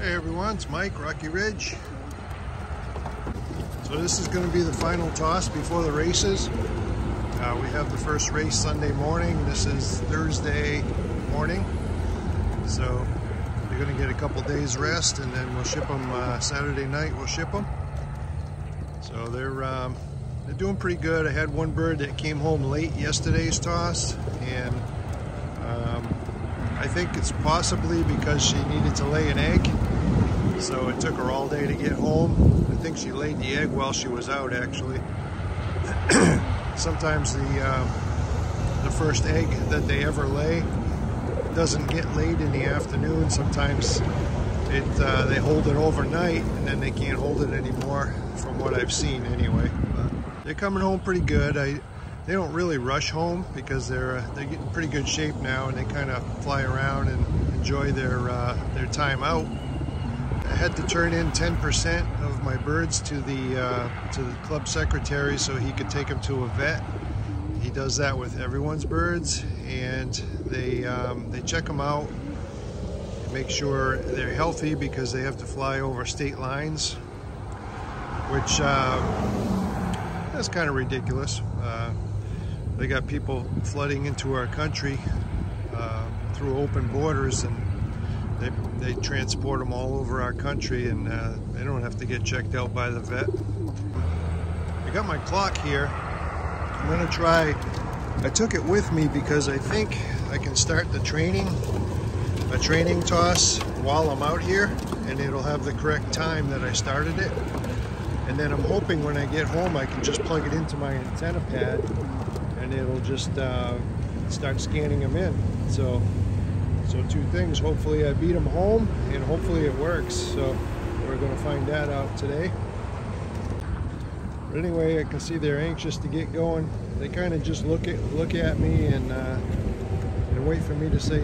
Hey everyone, it's Mike, Rocky Ridge. So this is going to be the final toss before the races. We have the first race Sunday morning. This is Thursday morning. So you're going to get a couple days rest and then we'll ship them Saturday night. We'll ship them. So they're doing pretty good. I had one bird that came home late yesterday's toss, and I think it's possibly because she needed to lay an egg. So it took her all day to get home. I think she laid the egg while she was out, actually. Sometimes the first egg that they ever lay doesn't get laid in the afternoon. Sometimes they hold it overnight and then they can't hold it anymore, from what I've seen anyway. But they're coming home pretty good. They don't really rush home because they're getting pretty good shape now, and they kind of fly around and enjoy their time out. I had to turn in 10% of my birds to the club secretary so he could take them to a vet. He does that with everyone's birds, and they check them out and make sure they're healthy because they have to fly over state lines, which that's kind of ridiculous. They got people flooding into our country through open borders, and they transport them all over our country, and they don't have to get checked out by the vet. I got my clock here. I'm gonna try, I took it with me because I think I can start a training toss while I'm out here, and it'll have the correct time that I started it. And then I'm hoping when I get home I can just plug it into my antenna pad and it'll just start scanning them in. So two things: hopefully I beat them home, and hopefully it works. So we're going to find that out today. But anyway, I can see they're anxious to get going. They kind of just look at me and wait for me to say,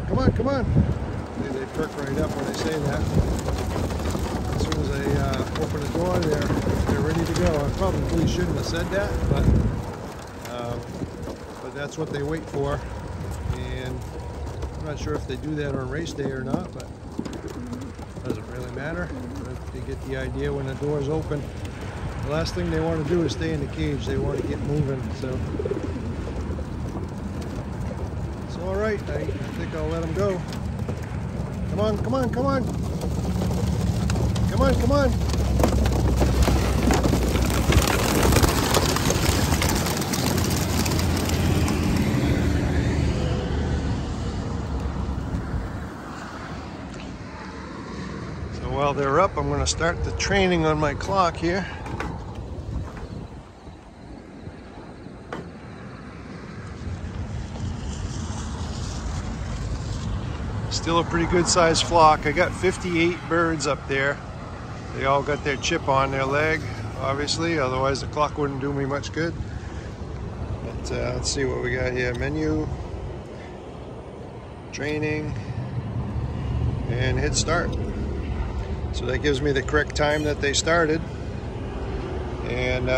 "Come on, come on." They perk right up when I say that. As soon as I open the door, they're ready to go. I probably shouldn't have said that, but that's what they wait for. And I'm not sure if they do that on race day or not, but it doesn't really matter. They get the idea when the door's open. The last thing they want to do is stay in the cage. They want to get moving. So all right, I think I'll let them go. Come on, come on, come on. Come on, come on. While they're up, I'm going to start the training on my clock here. Still a pretty good sized flock. I got 58 birds up there. They all got their chip on their leg, obviously, otherwise the clock wouldn't do me much good. But let's see what we got here. Menu, training, and hit start. So that gives me the correct time that they started, and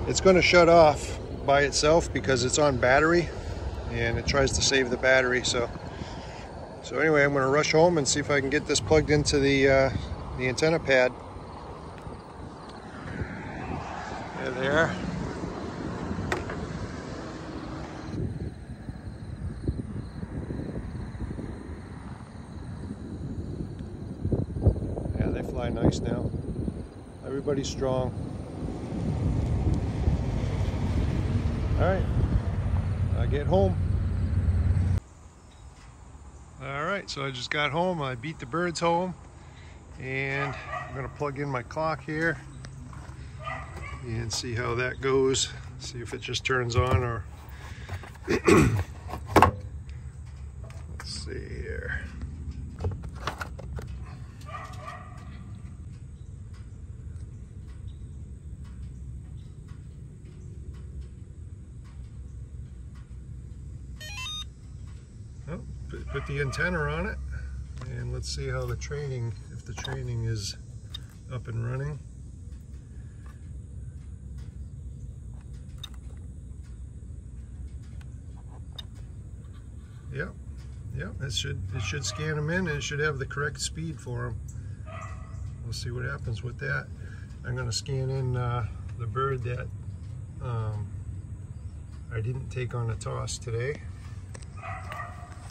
it's going to shut off by itself because it's on battery, and it tries to save the battery. So anyway, I'm going to rush home and see if I can get this plugged into the antenna pad. There they are. Fly nice now. Everybody's strong. All right, I get home. All right, so I just got home. I beat the birds home, and I'm gonna plug in my clock here and see how that goes. See if it just turns on, or let's see here. Oh, put the antenna on it, and let's see how if the training is up and running. Yep, Yep, it should scan them in, and it should have the correct speed for them. We'll see what happens with that. I'm going to scan in the bird that I didn't take on a toss today.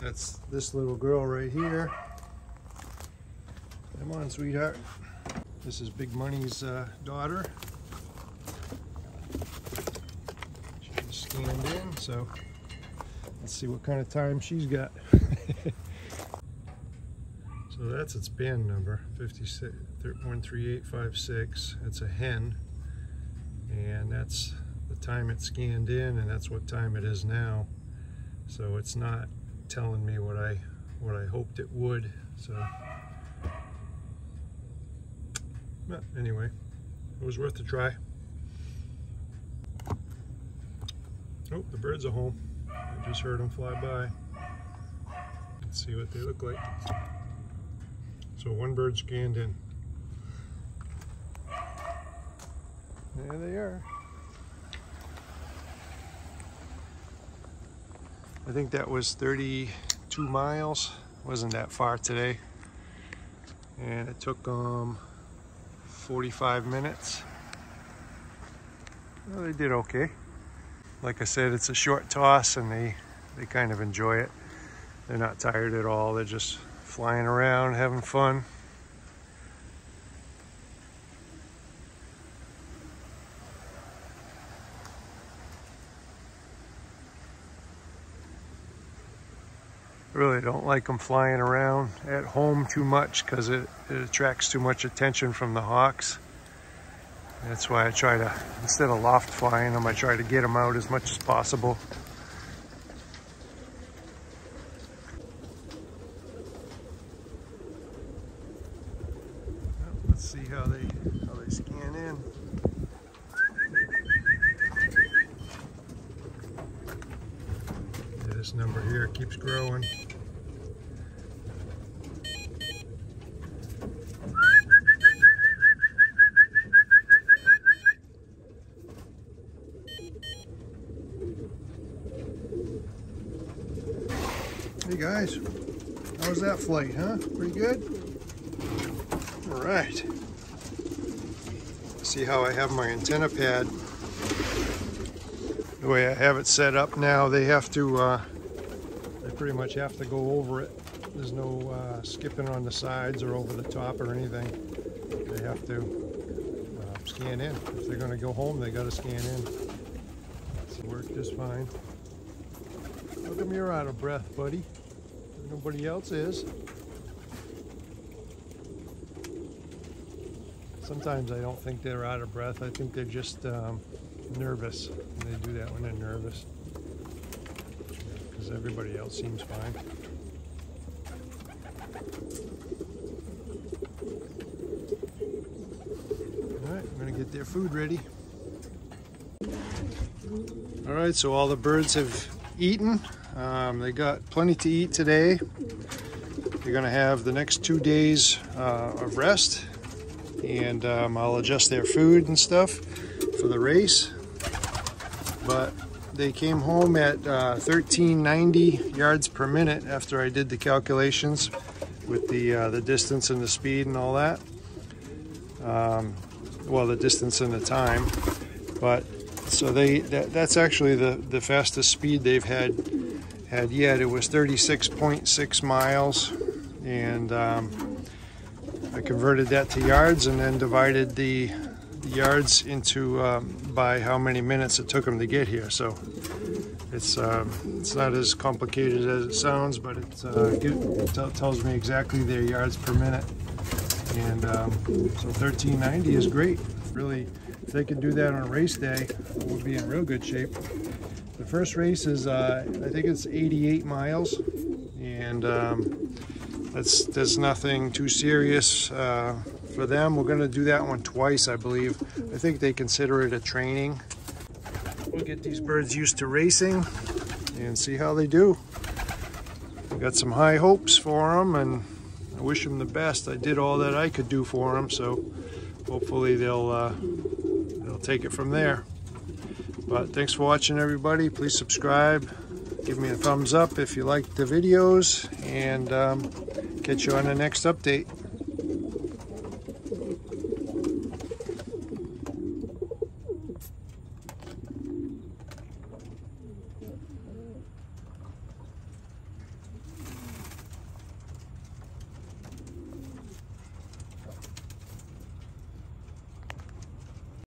That's this little girl right here. Come on, sweetheart. This is Big Money's daughter. She just scanned in, so let's see what kind of time she's got. So that's its band number, 13856. It's a hen, and that's the time it scanned in, and that's what time it is now. So it's not telling me what I hoped it would. So, but anyway, it was worth a try. Oh, the birds are home. I just heard them fly by. Let's see what they look like. So one bird scanned in. There they are. I think that was 32 miles. Wasn't that far today. And it took 45 minutes. Well, they did okay. Like I said, it's a short toss, and they kind of enjoy it. They're not tired at all. They're just flying around, having fun. I really don't like them flying around at home too much because it attracts too much attention from the hawks. That's why I try to, instead of loft flying them, I try to get them out as much as possible. Well, let's see how they scan in. Yeah, this number here keeps growing. Hey guys, how was that flight, huh? Pretty good? All right. See how I have my antenna pad. The way I have it set up now, they have to, they pretty much have to go over it. There's no skipping on the sides or over the top or anything. They have to scan in. If they're gonna go home, they gotta scan in. It's worked just fine. How come you're out of breath, buddy? Nobody else is. Sometimes I don't think they're out of breath. I think they're just nervous. They do that when they're nervous. Because everybody else seems fine. Alright, I'm going to get their food ready. Alright, so all the birds have eaten. They got plenty to eat today. They're going to have the next 2 days of rest, and I'll adjust their food and stuff for the race. But they came home at 1390 yards per minute after I did the calculations with the distance and the speed and all that. Well, the distance and the time. But so that's actually the fastest speed they've had yet. It was 36.6 miles, and I converted that to yards and then divided the yards into by how many minutes it took them to get here. So it's not as complicated as it sounds, but it tells me exactly their yards per minute. And so 1390 is great. Really, if they could do that on a race day, we'll be in real good shape. The first race is, I think it's 88 miles, and that's nothing too serious for them. We're going to do that one twice, I believe. I think they consider it a training. We'll get these birds used to racing and see how they do. I've got some high hopes for them, and I wish them the best. I did all that I could do for them, so hopefully they'll take it from there. But thanks for watching, everybody. Please subscribe. Give me a thumbs up if you like the videos, and catch you on the next update.